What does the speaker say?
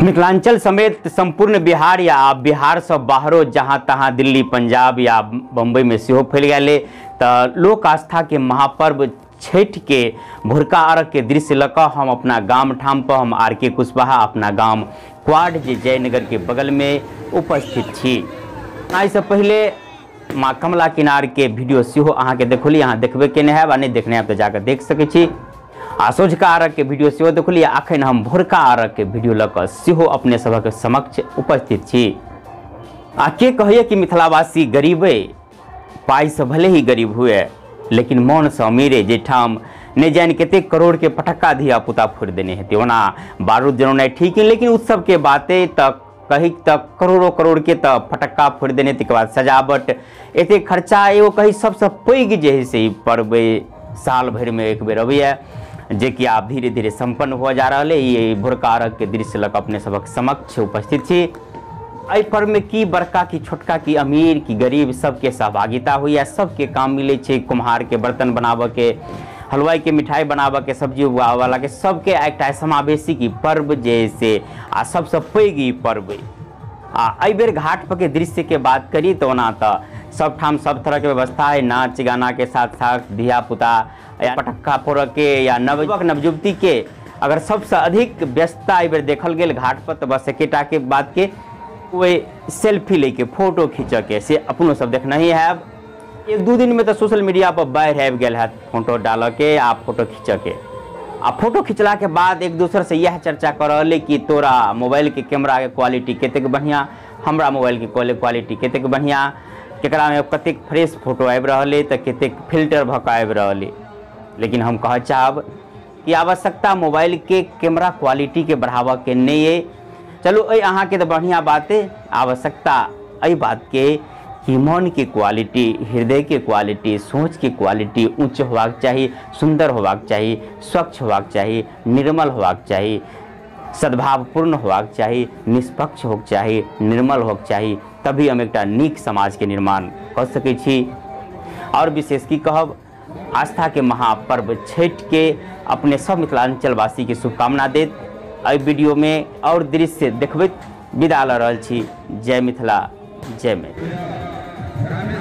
मिथिलांचल समेत संपूर्ण बिहार या बिहार से बाहरो जहाँ तहाँ दिल्ली पंजाब या बम्बई में सेहो फैल गए तो लोक आस्था के महापर्व छठ के भोरका अर्घ के दृश्य लऽ हम अपना गाम ठाम पर हम RK कुशवाहा अपना गाम क्वाड जे जयनगर के बगल में उपस्थित छी। से पहले माँ कमला किनार के वीडियो सेहो अहाँ के देखोली, अहाँ देखबे केने हैब आ नहीं देखने हैब तो जाकर देख सकै छी। आ सोझका अर्घ के वीडियो सेहो देखोली। अखन हम भोरका अर्घ के वीडियो लऽ सेहो अपने सबक समक्ष उपस्थित छी। आ के कहिए कि मिथिलावासी गरीबे पाई से भले ही गरीब हुए लेकिन मन से अमीरे, जेठाम नहीं जान कते करोड़ के पटक्का धिया पुता फोड़ देने हेते, ओना बारूद जरौनाइ ठीक है लेकिन उत्सव के बातें तक कही तक करोड़ों करोड़ के तक फटक्का फोड़ देने तक बाद सजावट एते खर्चा एगो कही सबसे पैघ जे है से पर्व साल भर में एक बेर अबैया जे कि आप धीरे धीरे संपन्न हो जा रहा है। ये भोरका अर्घ के दृश्य लग अपने सबक समक्ष उपस्थित छी। एहि पर्व में की बड़का की छोटका की अमीर की गरीब सबके सहभागिता हुई है, सबके काम मिले छे। कुम्हार के बर्तन बनाबे के, हलवाई के मिठाई बनाबे के, सब्जी उगाबे वाला के, सबके एकटा समावेशी की पर्व जैसे आ सबसे पैघ ई पर्व आ एहि बेर घाट पर के दृश्य के बात करी तो ओना तो सब ठाम सब तरह के व्यवस्था है। नाच गाना के साथ साथ धिया पुता या पटक्का फोड़ के या नवयुवक नवयुवती के अगर सबसे अधिक व्यस्तता एहि बेर देखल गेल घाट पर तो बस एकेटा के बात के वे सेल्फी लेके फोटो खींच के से अपनो सब देखना ही है। एक दो दिन में तो सोशल मीडिया पर बाढ़ आबि गेल है फोटो डाल के आ फोटो खींच के आ फोटो खिंचला के बाद एक दूसरे से यह चर्चा कर रहे कि तोरा मोबाइल के कैमरा के क्वालिटी कतेक बढ़िया, हमरा मोबाइल के क्वालिटी कतेक बढ़िया, केकरा में कतेक फ्रेश फोटो आबि रहा तो कतेक फिल्टर भक आबि रहा। लेकिन हम कह चाहब कि आवश्यकता मोबाइल के कैमरा क्वालिटी के बढ़ावा के नहीं है। चलो अहाँ के तो बढ़िया बात है, आवश्यकता अई बात के कि मन की क्वालिटी, हृदय के क्वालिटी, सोच की क्वालिटी उच्च होबाक चाहिए, सुंदर होबाक चाहिए, स्वच्छ होबाक चाहिए, निर्मल होबाक चाहिए, सद्भावपूर्ण होबाक चाहिए, निष्पक्ष होबाक चाहिए, निर्मल होबाक चाहिए, तभी हम एक नीक समाज के निर्माण कर सकै छी। और विशेष की कहब आस्था के महापर्व छठ के अपने सब मिथिलांचलवासी के शुभकामना देत एहि वीडियो में और दृश्य देखबैत विदा लऽ रहल छी। जय मिथिला, जय मैथिली।